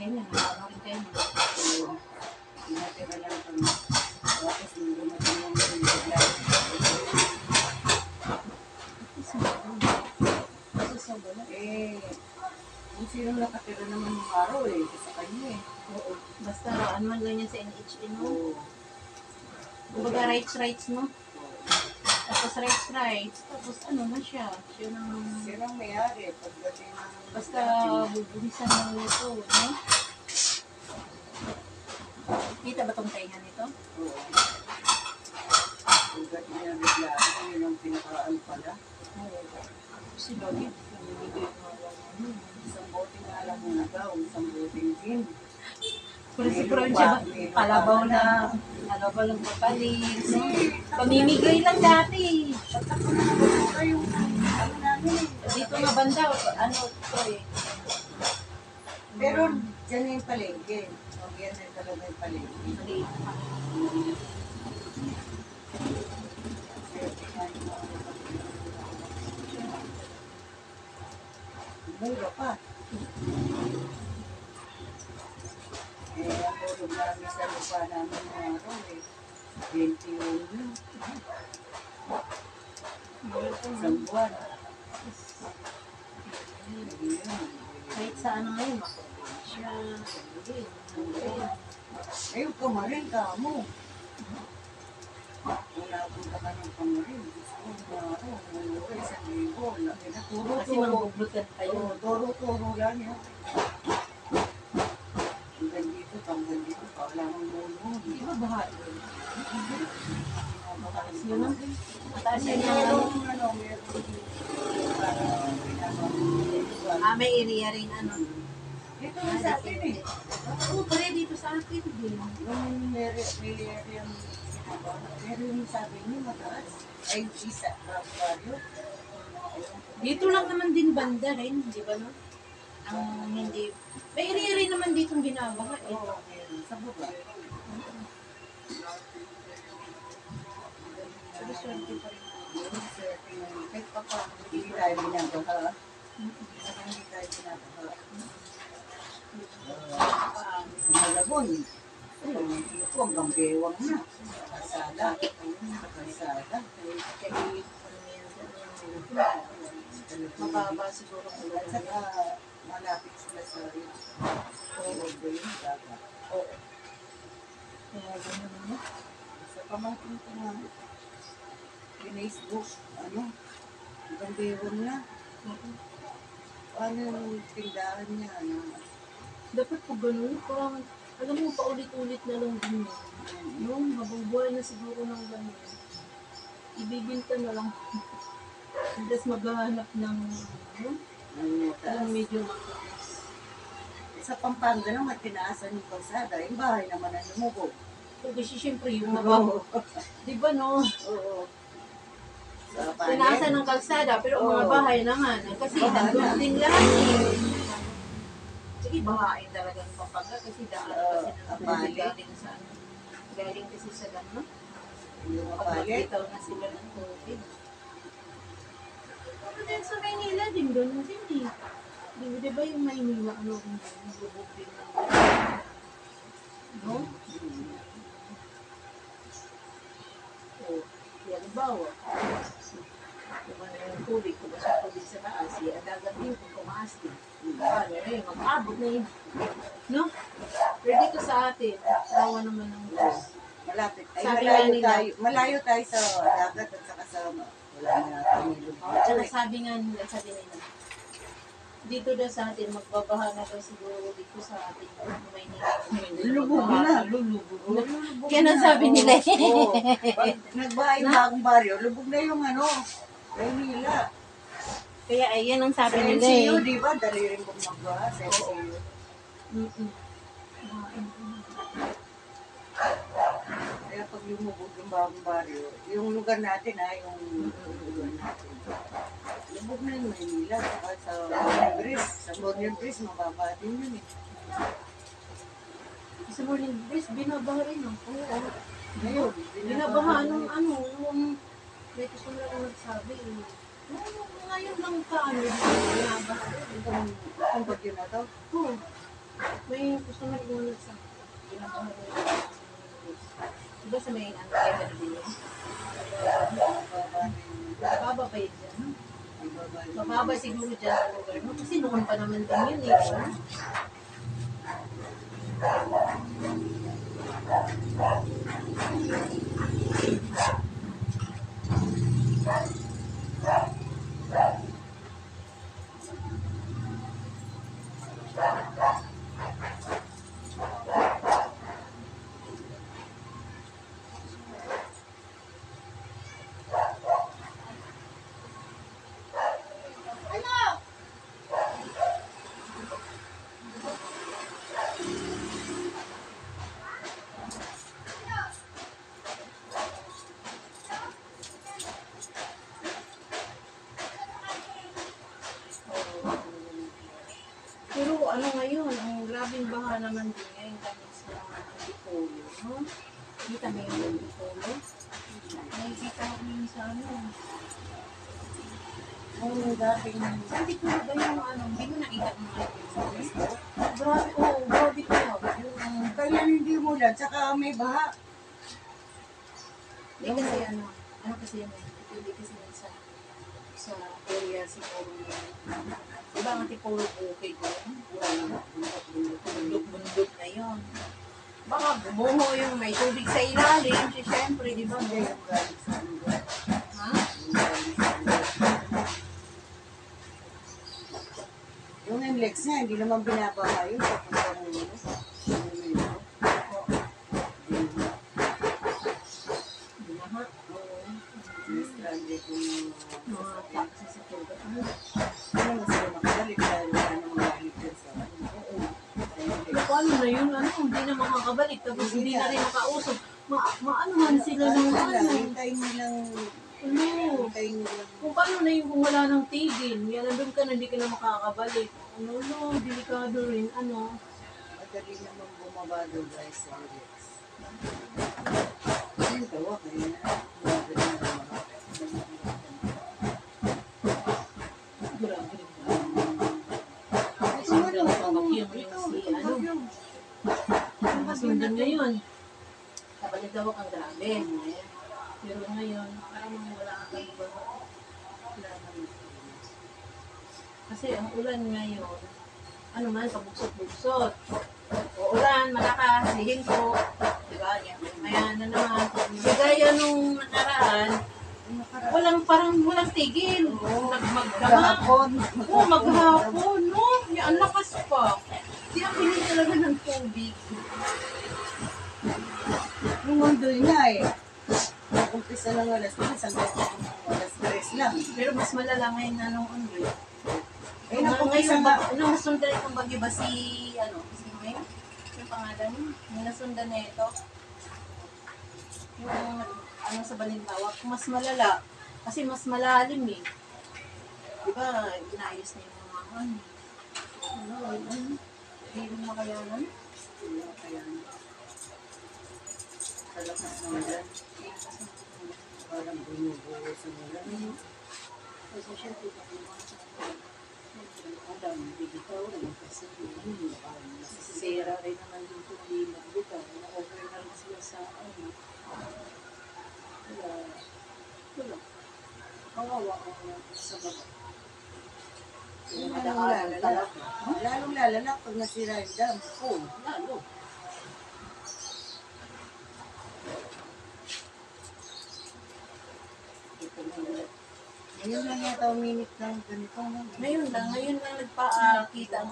sa inyo, nakano rin kayo. Natira lang kami. Tapos nung dumating yung bigla. Kasi sa wala. Kung sino nakatira naman ng araw sa kanya Oo. Basta ano man ganyan sa NHA, no? Oo. Kumbaga rights, no? Tapos rights. Tapos ano na siya? Siya nang... Sinong may-ari pagdating ng... Basta bubuhisan lang nito, no? Kita ba tong tainga nito? Oo. Pagdating niya bigla, yun ang pinakaan pala. Oo. Si Lodi, namimigay ng mga Isang boting alam mo na daw, isang boting gin. pero siguro siya, kalabaw lang papalit, no? Pamimigay lang dati. Dito nga banda, ano to eh. Pero dyan na yung palengke. Yan na talaga yung palengke. Mura pa. Ang tulog namin sa lupa namin ng araw 21 yun. Isang buwan. Kahit sa ano ngayon, siya, Ayun, kamarin ka mo. Wala punta ka ng kamarin. Gusto ko na araw. Mura, 1,000. Laki na. kasi mangbublutan kayo. Turo lang yun. Hanggang dito, kailangan mo nun. Di ba baha yun? Mataas yun, no? Mataas yun yung ano. May area rin ano. Dito na sa atin eh. Oo, pare dito sa atin din. Yung area yung pero yung sabi niyo mataas. Ay, isa, baryo. Dito lang naman din banda rin, di ba no? Ang hindi... May area rin naman dito binabaha eh. Oo, meron. Sa baba. Pero swerte pa rin. Kahit pa pa, hindi tayo binabaha. Hindi tayo binabaha. Sa Malabon, ito hanggang bewang na. Kasada. Mababa siguro ang At saka malapit sila sa rin. Oo. Kaya gano'n ano? Sa pamangkin ko nga, Facebook, hanggang bewang na. Ano yung tindahan niya, Dapat po gano'n, parang alam mo paulit-ulit na lang din yun. Yung habang buhay na siguro ng gano'n, ibibinta na lang. Tapos maghahanap ng medyo mataas. sa Pampanga naman, tinaasan yung kalsada. Yung bahay naman ang lumubog. Kasi siyempre yung mabaho. Di ba no? Oo. Tinaasan ng kalsada, pero ang mga bahay naman. Kasi nandun din lahat eh. Sige, bahain talaga ng Pampanga kasi daan kasi ng galing kasi sa gano'n. Yung Kapag mapalit. bitaw na sila ng COVID. Pero din sa Maynila din, gano'n din eh. Di ba yung Maynila, nagbubog din ng no? O, yan bawa. Kung ano yung tubig, kung sa tubig sa taas, ang dagat din kung tumaas din. Paano yun, mag-abot na yun. No? Pero dito sa atin, tawa naman ng Diyos. Malapit. Ay, Sabi nga nila, malayo tayo sa dagat at saka sa wala na kami tsaka sabi nila, dito daw sa atin, magbabaha na daw siguro dito sa atin, Maynila. lulubog na. Kaya nasabi nila eh. Oo. Pag nagbahay bagong baryo, lubog na yung Maynila. Kaya ayan ang sabi Sa nila MCU, eh. di ba? Dali rin kong magbaha sa MCU. Kaya pag lumubog yung bagong baryo, yung lugar natin yung lugar natin. Lubog na yung Maynila, saka sa Morning Breeze. Sa Morning Breeze, mababa din yun eh. Sa Morning Breeze, binabaha rin oh. Oo. Ngayon, Binabaha nung may gusto na ako nagsabi eh. Ngayon lang paano, binabaha rin. Ang bagyo na to. Oo. May gusto na rin sa ginagawa nila. Diba sa may ano kaya ka din yun? Mababa ba yun dyan? Mababa siguro dyan sa lugar mo. Kasi noon pa naman din yun eh. No? Pero ano ngayon, ang grabing baha naman din ngayon dahil sa Antipolo, no? Kita mo yung Antipolo? Nakikita ko yun sa ano. Oo, dating... Sa Antipolo ba yung ano, hindi mo nakita mo nga sa Facebook? Grabe, oo, grabe ko yun. Yung, Kaya hindi mo lang, tsaka may baha. hindi kasi ano kasi yun eh, hindi kasi yun sa area siguro yun. Diba ang Antipolo okay ko yun? Bundok-bundok na yun. Baka bumuho yung may tubig sa ilalim, siyempre, di ba? Hindi yung galing sa lugar. Ha? Yung galing sa lugar. Yung NLEX nga, hindi naman binabaha yun. Papunta ng ano. Binaha. Oo. Stranded yung Mga taxi sa tugat. Ano? ano mas makabalik dahil wala nang makabalik dyan sa ano. Oo. Paano na yun? Ano? Hindi na makakabalik. Tapos hindi na rin makausap. Maano man sila ng ano? Hintayin nilang, Ano? hintayin nilang, Kung paano na yung kung wala ng tigil, yan nandun ka na, hindi ka na makakabalik. Ano, no, delikado rin, ano. madali naman bumaba doon guys sa NLEX. Yung tawa kaya na, madali na bumaba. Grabe rin. Ito ano, Bagyo mo yung si, ano, masundan ngayon. Kabalik daw ang grabe. Pero ngayon, parang wala kang iba. Wala naman. Kasi ang ulan ngayon, ano man, pabugsot-bugsot. O ulan, malakas, hihinto. Diba? Ayan na naman. Gaya nung nakaraan, walang tigil. Maghapon. Oo, maghapon, no? Ang lakas pa. Di ang pinig talaga ng tubig. Yung Mondoy nga eh. Nag-umpisa lang alas 3, hanggang alas 3 lang. Pero mas malala ngayon na nung Ondoy. Eh, nag-umpisa Ngayon, nga. nung nasundan itong bagyo ba si, si May? Yung pangalan niya? Yung nasundan na ito. Yung, sa Balintawak, mas malala. Kasi mas malalim eh. Diba, inayos na yung mga hindi rin makayanan. Kaya, sa lakas ng ulan, parang bumubuo sa ulan. Kasi syempre, Adam, bibitaw rin kasi nasisira rin naman yung tubig ng lugar. Na-over na rin sila sa ano. Wala. Kawawa ako sa baba. Lalong lalala pag nasira yung dam. Oh, Lalo. ngayon lang yata uminit ng ganito. Ngayon lang nagpa-kita ang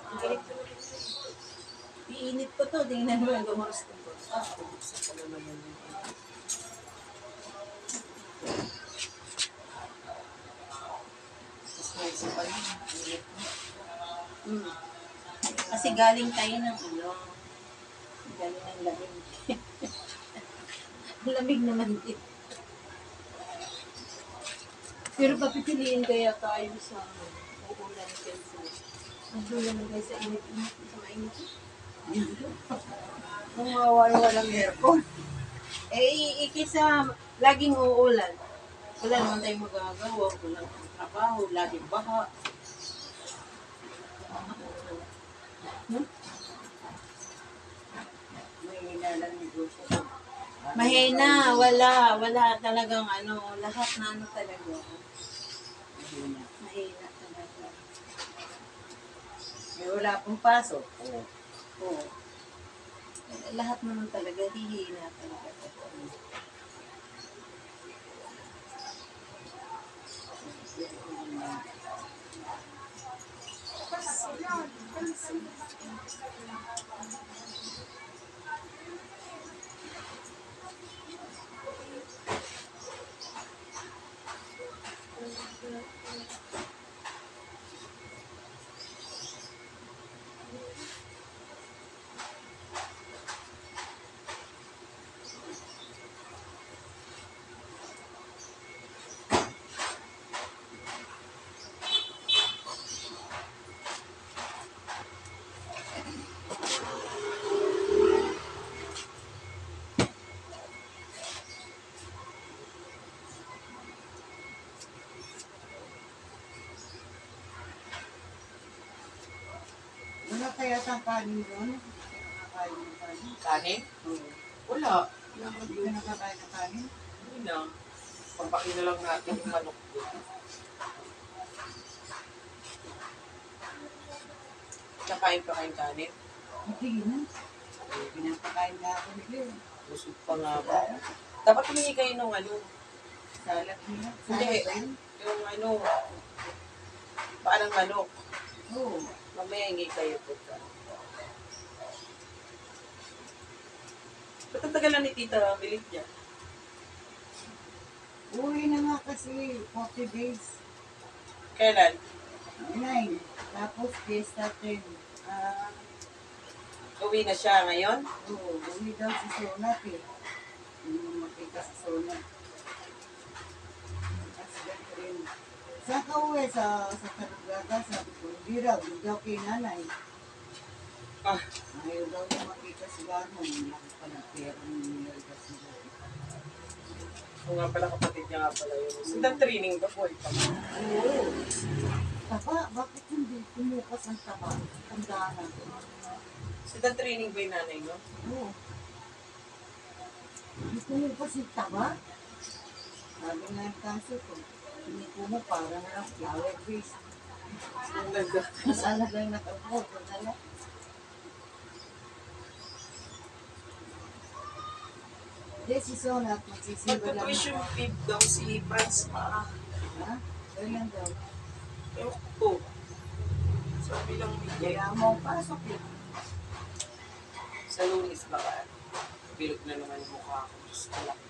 iinit ko to, tingnan mo yung gumaras ko. Sa pala naman yun. Sa pala, init mo. Kasi galing tayo ng galing ng lamig. Lamig naman din. Pero papipiliin kaya tayo sa uulan kasi ang dulan na guys sa init-init sa mainit. Kung walang aircon. Eh, ikisa laging uulan. Wala naman tayong magagawa, walang trabaho, laging baha. lang negosyo ko. Mahina, wala talagang lahat na talaga. Mahina. Mahina talaga. May wala pong pasok. Oo. Lahat naman talaga, hihina talaga. Wala kaya siyang kanin doon? Nakakain ng kanin? Kanin? Oo. Wala. Hindi ka nakakain ng kanin? Hindi na. Pampakin na lang natin yung manok doon. Nakain pa kayong kanin? Hindi na. Pinapakain na ako nila. Busog pa nga ba? Dapat humingi kayo ng Salad nila. Hindi. Salad ba yun? yung paanang manok. Oo. Mamaya hingi kayo po ka. Ba't ang tagal na ni Tita Milit niya? Uwi na nga kasi 40 days. Kailan? 9. Tapos fiesta 10. Uwi na siya ngayon? Oo. Uwi daw si Sonat eh. Hindi mo makita si Sonat. Accident rin. Saan ka uwi? Sa Karugata? Sabi ko, hindi raw. Hindi daw kay nanay. Ah, Ayaw daw niya makita si Garmo. Hindi lang pa ng pera nilagay si Garmo. kung nga pala kapatid niya nga pala yun. Sindang training ba po? Oo. Taba, bakit hindi kumukas ang taba? Tandaan natin. Sindang training ba yung nanay mo? Oo. Hindi kumukas yung taba? Sabi nga yung kanso ko. Hindi ko mo parang lang flower base. Masala lang nakapot. Masala. Hindi si Sonat. Magsisimba lang. Magtutuition feed daw si Franz pa. Ha? Kailan daw? Ewan ko. Sabi lang niya. Kaya mo ang pasok eh. Sa Lunis baka. Bilog na naman yung mukha ko. Diyos ko lang.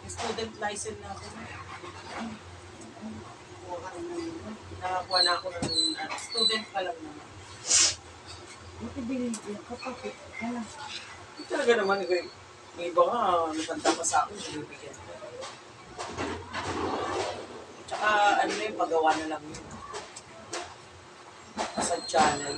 Student license na ako. Kuha ka rin ng ito. Nakakuha na ako ng student pa lang naman. Buti binigyan ka pa. Ano? Talaga naman, may iba nga, nabanta pa sa akin, binibigyan ko. Tsaka, yung pagawa na lang yun. Sa channel.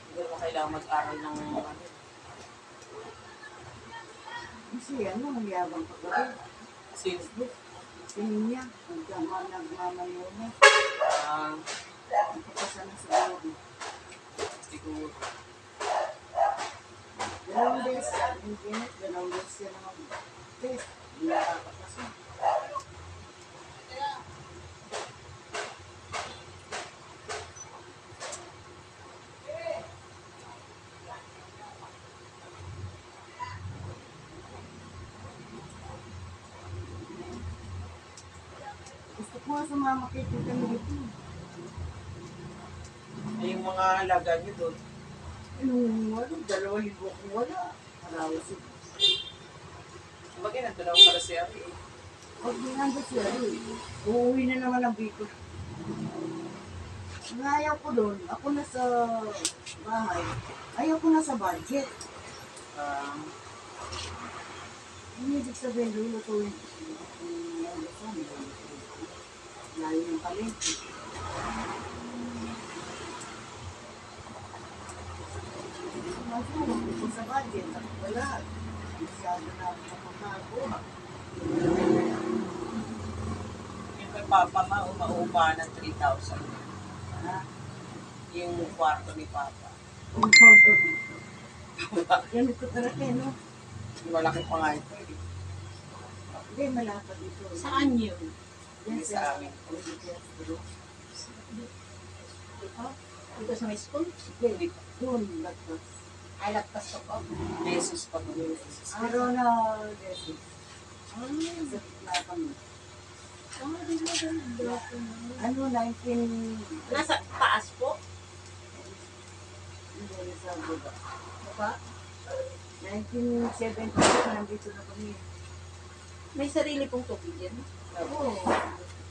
Hindi mo kailangan mag-aral ng Kasi ang yabang ka ba? Facebook. Tingin niya, nagmamayo na. Ang kapasa na sa loob. Siguro. Dalawang beses, yung pinit, dalawang beses siya naman. Test, hindi nakakapasa. Gusto ko nga sumama kay Tita Milito. Ay, yung mga alaga niyo doon. Dalawa libo kung wala. Halawa si. Bagay, nandun ako para siya. Pag ginanda siya, uuwi na naman ang Bicol. Ang ayaw ko doon, ako na sa bahay. Ayaw ko na sa budget. Hindi ibig sabihin, lulutuin. Layo ng palengke. Kaso, kung sa budget, wala. Masyado na makakago. Yung kay Papa mauupa ng 3,000. Ha? Yung kwarto ni Papa. Ganito talaga, no? Malaki pa nga ito. Hindi, malapad dito. Saan yun? Yan Sa amin. Dito? Dito sa may school? Hindi, doon, lagpas. Ay, lagpas ko po. Beses pa mo. Araw na, desis. Ah, Sa gitna kami. di ba ganda po na? Ano, 19... Nasa taas po? Hindi, nasa baba. Diba? 1970, nandito na kami. May sarili pong tubig yan. Oo.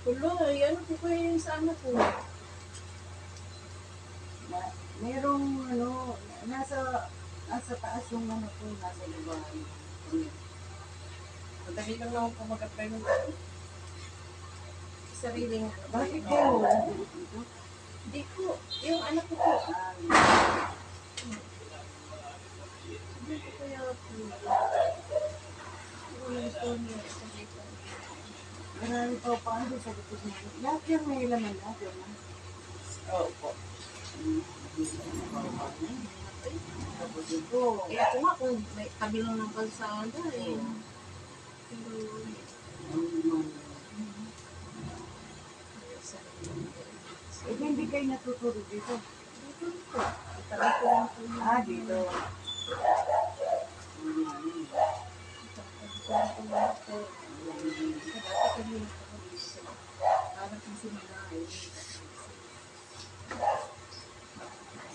Tuloy, ano po kayo yung sa ano po? Merong, ano, nasa taas yung ano po, nasa lubahan. Madali lang naman po mag-apply ng Sariling ano. Bakit kayo? Di po. Yung anak ko po. Hindi ko kaya po. Yung store niya. Marami pa paano sa likod mo. Lahat yung may laman natin. Oo po. Tapos ito. Kaya ako nga kung may kabilang ng kalsada eh. Pero, Eh, hindi kayo natutulog dito. dito po. Itabi ko lang po yun. Ah, dito.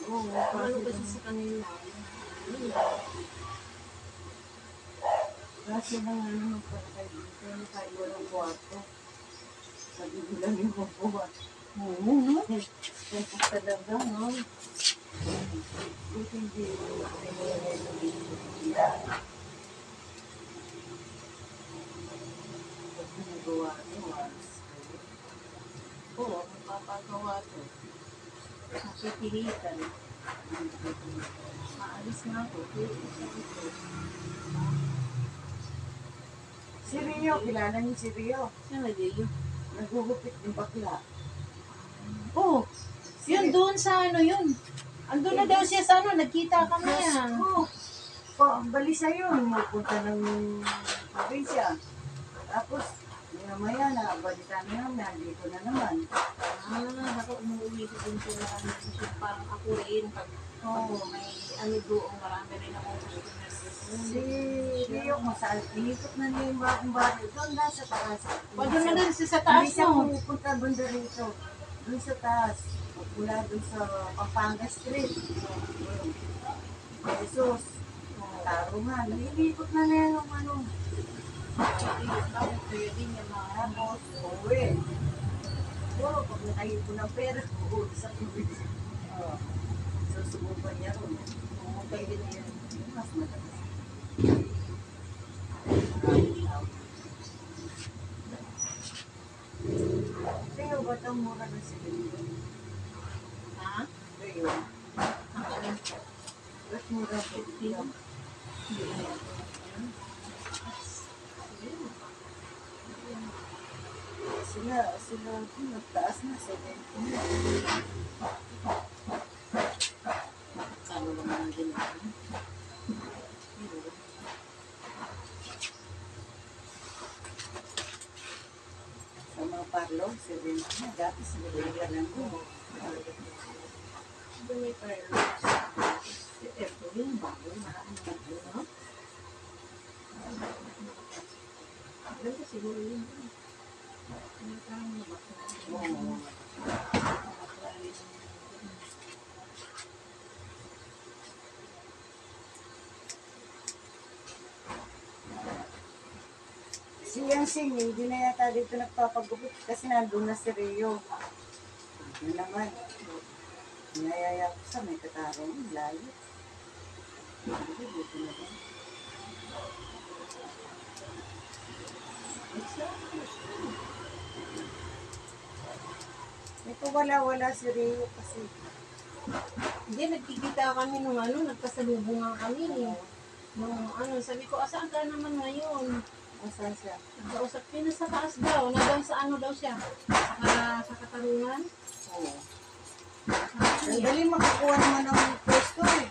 Oo, Ano kasi kasi sa kanila? kasi nang ano magpapakay dito, kahit walang kwarto. Sabi ko lang yung mabuhat. Oo, no? Talaga, no? Buti hindi. Pag ginagawa ito, Oo, magpapagawa to. Nakipilitan. Maalis nga ako. Pero sabi ko, si Rio, kilala niyo si Rio. siya na din. Nagugupit ng bakla. Oo, yun doon sa ano yun. Andun na daw siya sa ano, nagkita kami yan. Oo. Balisa yun, magpunta ng probinsya. Tapos, mamaya na, balita na yun, nandito na naman. Ako umuwi ko din sila. Parang ako rin. Pag may ano doon, marami rin ako Si Rio, kung saan, inikot na niya yung bagong barrio. Doon na sa taas. O, doon na din siya sa taas Hindi siya mo. pupunta banda rito. Doon sa taas. Mula doon sa Pampanga Street. Jesus. Tarungan. Inikot na niya yung ano. Kaya din yung mga Tapos, uwi. Siguro, pag nakayo ko ng pera, uuwi sa probinsya. Susubukan niya ron. Pumunta din niya. Mas mataas. Pero ba't ang mura ng sigarilyo? Ha? Pero, Ako rin. ba't mura po? Sila, nagtaas na, 70 na. Kano naman ang ginagawa? Sa mga parlo, 70 na. Dati sila lang ko. Doon may parang ito yung bago, marami na ito, no? Ganda siguro yun. Ano parang nabasa na. Oo. Si Yansing, hindi na yata dito nagpapagupit kasi nandun na si Rio. Yun naman. Nayaya ko sa may katarong, layo. Hindi, buti na ba? Ito wala si Rio kasi Hindi, nagkikita kami nung nagpasalubungan kami. Nung sabi ko, asaan ka naman ngayon? Asan siya? Nagkausap ko na sa taas daw. Nandun sa daw siya? Sa Katarungan. Oo. Sabi Ang niya, dali makakuha naman ng pwesto eh.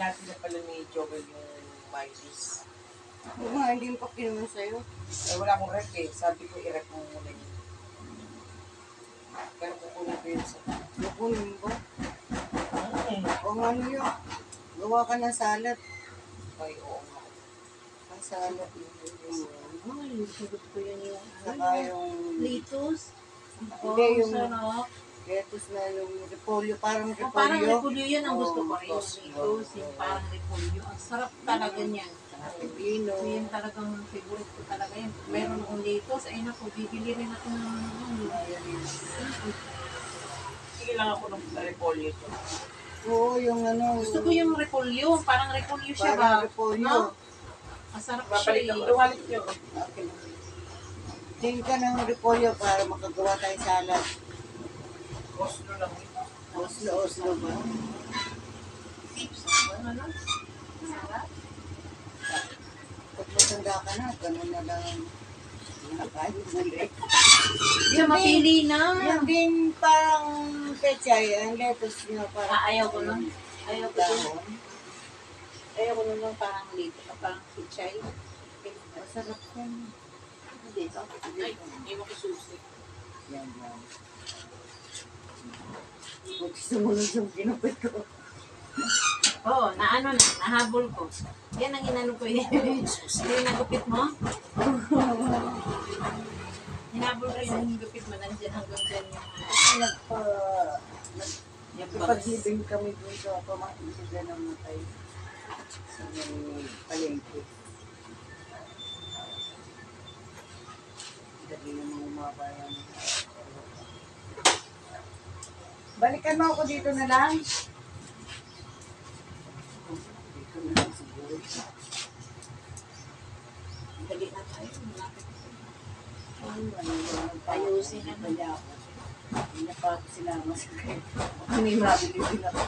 Dati na pala ni Joel yung Miley's. Oo nga, hindi mo pa kinuha sa'yo. Eh, wala akong rep eh. Sabi ko, i-rep mo muna yun. Pero kukunin ko yun sa... Nakunin mo ba? O nga ano yun? Gawa ka ng salad. Ay, oo nga. Ang salad yun. Ay, gusto ko yun yung Saka yung... Litos. Hindi, yung sarap. lettuce na yung repolyo. Parang Oh, parang repolyo. repolyo yun ang gusto ko rin. Yung Tos. litos, yung parang repolyo. Ang sarap talaga niyan. Saka pipino. So, yan talagang favorite ko talaga yan. Meron akong litos. Ay naku, bibili rin ako ng Sige lang ako ng repolyo to. Oo, yung ano. gusto ko yung repolyo. Parang repolyo siya ba? Parang repolyo. No? Masarap siya Papalit eh. ako. Lumalit yun. Okay. Tingin ka ng repolyo para makagawa tayo salad. Oslo lang. Oslo ba? Ano? Sarap. Pag matanda ka na, gano'n na lang nakain ulit. Siya mapili na. Yung din parang pechay, ang lettuce nyo parang... Ayaw ko nun. Ayaw ko nun. dahon. Ayaw ko nun parang lito. Parang pichay. Masarap yan. Dito. Ay, hindi mo kisusi. Yan. Huwag sumunod yung ginupit ko. Oo, nahabol ko. Yan ang inano ko yun. Yung nagupit mo? Hinabol ko yung gupit mo. Nandiyan hanggang dyan yung Nagpaghibing kami dun sa pamahitigan ng matay sa may palengke. Dali na mga umabayan. Balikan mo ako dito na lang. Dito na lang siguro. Dali na tayo. Malapit. Ayusin na kaya ako. Hindi na pa ako sinama sa kayo. Ako may mabili din ako.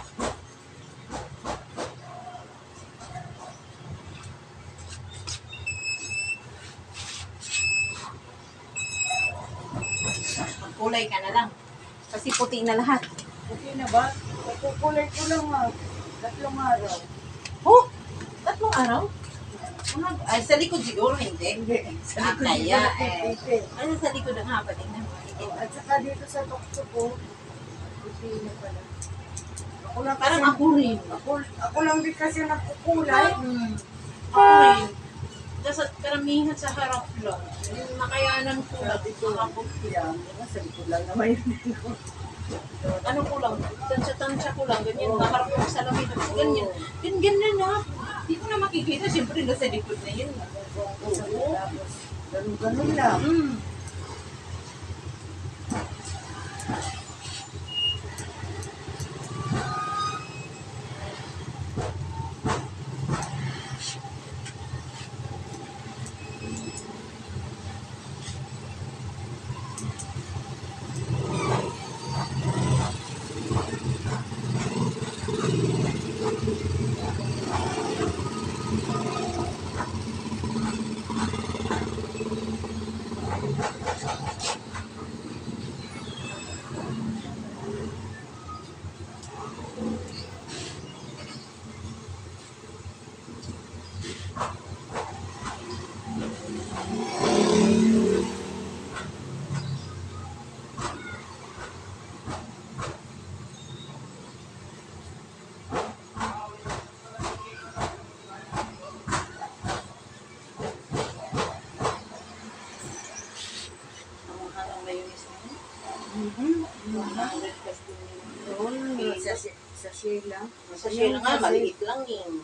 Magkulay ka na lang. Kasi puti na lahat. Okay na ba? Nagkukulay ko lang nga. 3 araw. Oh! 3 araw? Ay, sa likod siguro hindi. Hindi. Ah, kaya eh. Puti. Ano sa likod ng haba? Tingnan mo. At saka dito sa tukso ko, puti na pala. Ako lang Parang kasi, ako rin. ako lang din kasi nagkukulay. Ako rin. Kasi karamihan sa harap lang. Yung nakayanan ko lang. Sabi ko, yan, sa likod lang naman yun. Ano ko lang, tansya ko lang, ganyan, naharap ko sa lamin, ganyan. Ganyan na. Hindi ko na makikita, siyempre nasa likod na yun. Oo. Ganun lang. Sa Sheila. Sa shell nga, maliit lang yun.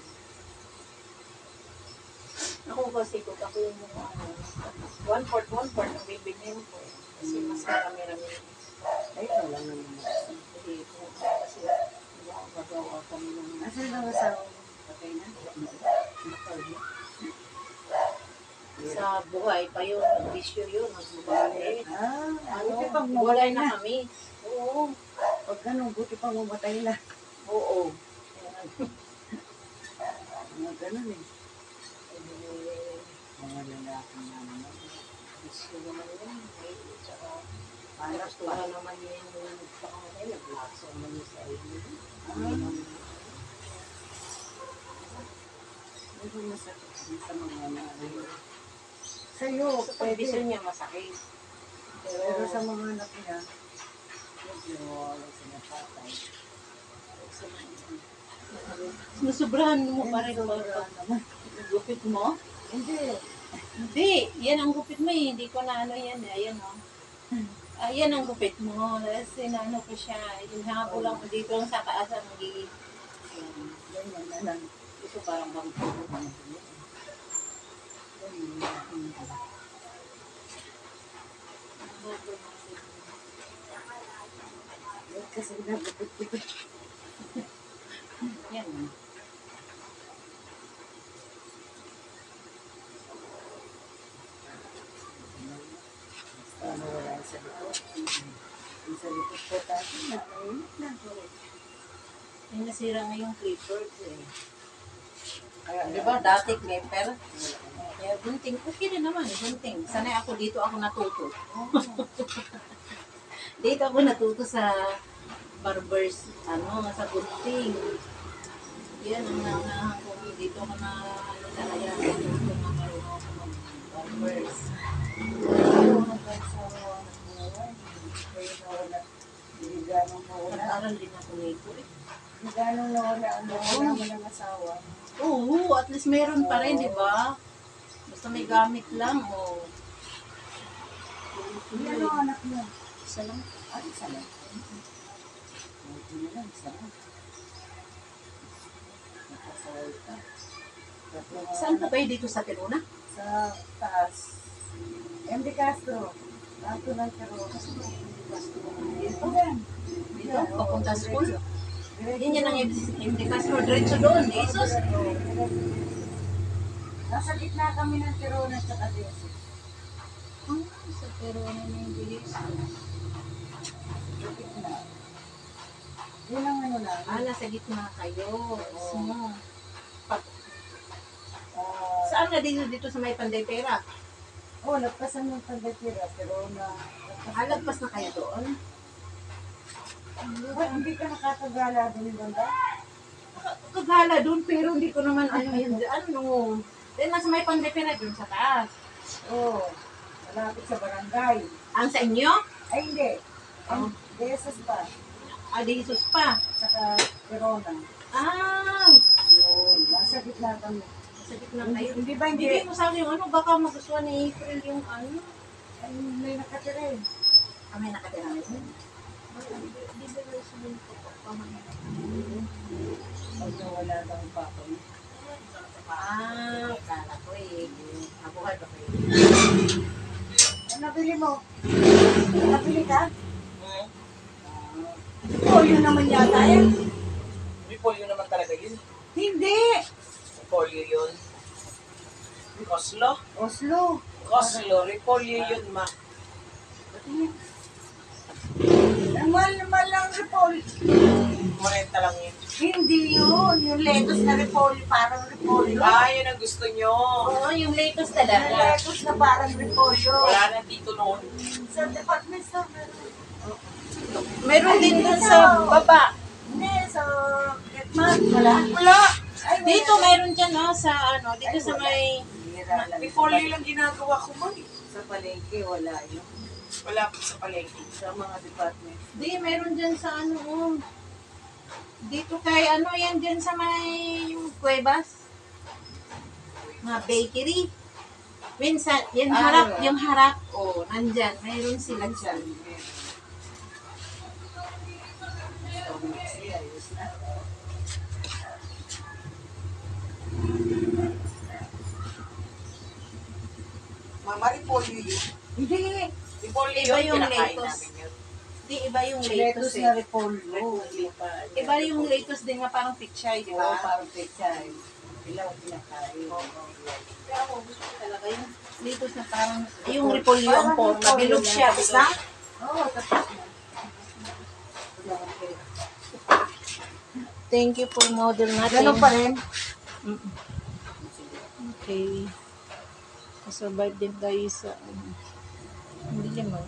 Ako kasi kung ako yung mga ano, 1/4 ang bibilhin ko. Kasi mas marami-rami. Ay, wala naman. Kasi kasi magawa kami ng Asan lang asawa mo? Patay na? sa buhay pa yun, bisyo yun, nagbubuhay. Buti pang Wala mamatay na. na kami. Oo. Pag ganun, buti pang mamatay na. Oo. Mga ganun eh. Mga lalaki na naman. Bisyo naman yun. Ay, tsaka, Anak gusto pa. na naman yun yung nagpakamatay, nag-lakso naman yung sa iyo. Medyo masakit din sa mga nanay. Sa'yo, Sa pagbisyo pwede. niya masakit. Pero sa mga anak niya, medyo sinapatay. Nasubrahan mo pa rin Sobra pag naman. gupit mo? Hindi. Hindi, yan ang gupit mo eh. Hindi ko na ano yan eh. Ayan o. Ayan ang gupit mo. Kasi naano ko siya. Hinhabol lang ko dito lang sa taas ang magiging. Ganyan na lang. Ito parang bangko. Kasi nagupit-gupit. Yan. Ano wala sa likod. Yung sa likod po tayo na. Mainit na. Yung nasira nga yung clippers eh. Di ba dati clipper? Kaya gunting. Okay na naman, gunting. Sanay ako dito ako natuto. Dito ako natuto sa barbers, sa gunting. Yan ang nangahan ko. Dito ako na, kaya natuto na marunong ako mag-barbers. Hindi ganong mawala. Nag-aral din ako nito eh. Hindi ganong nawala ang wala mo ng asawa. Oo, at least meron pa rin, di ba? Basta may gamit lang, o. Hindi ano anak mo? Isa lang. Ay, isa lang. Hindi na lang, isa lang. Nakasaway ka. Saan ka ba dito sa Tiruna? Sa taas. MD Castro. Lato ng Castro. Dito yan. Dito, papunta school. Hindi niya nang hindi Castro, diretso doon, Jesus. Nasa gitna kami ng Tirona at saka Desi. Sa Tiruna na yung bilis. Sa gitna. Yun ang ano lang. Nasa gitna kayo. So, Ah, saan nga dito sa may Panday Pera? lagpasan ng Pandatira, Tirona. Lagpas na kayo doon? Ba't hindi ka nakakagala doon banda? Kagala doon, pero hindi ko naman Then nasa may Panday Pera doon sa taas. Oo. Malapit sa barangay. Ang sa inyo? Ay, hindi. Oh. Desas pa. Di Jesus pa. Saka Tirona. Yun. Nasa gitna kami. Sa gitna kayo. Hindi ba hindi? Hindi mo sabi yung baka magustuhan ni April yung Ay, may nakatira eh. May nakatira rin. Hindi ba yung sabihin ko po, Pag nawala daw ang papa mo. Kala ko eh. Nabuhay ba kayo? Ano nabili mo? Nabili ka? Polio naman yata yan. May polio naman talaga yun. Hindi! Polio yun. Oslo? Oslo. Oslo, repolyo yun, ma. Ang mahal lang repolyo. 40 lang yun. Hindi yun. Yung lettuce na repolyo, parang repolyo. Yun ang gusto nyo. Oo, yung latest Yung talaga. lettuce na parang repolyo. Wala na dito noon. Sa department store meron. Meron din dun sa baba. Hindi, sa Getman. Wala. Ay, wala. Dito meron dyan, dito sa may... Bihira lang. Repolyo lang ginagawa ko mo. Sa palengke, wala yun. Wala po sa palengke. Sa mga department. Di, meron dyan sa dito kay yan dyan sa may yung Cuevas. Mga bakery. Minsan, wala. yung harap, nandyan. Meron sila dyan. Mama, repolyo yun. Hindi. Repolyo Iba yun, yung kinakain lettuce. namin yun. Di, iba yung Lettuce latest na eh. repolyo. Iba yung latest din nga parang pichay, di Oo, ba? parang pechay. Ilaw kinakain. Kaya ako gusto ko talaga yung latest na parang yung repolyo ang forma. Bilog siya, basta? Oo, tapos na. Thank you for model natin. Ganun pa rin. Okay. Survive din tayo sa hindi naman.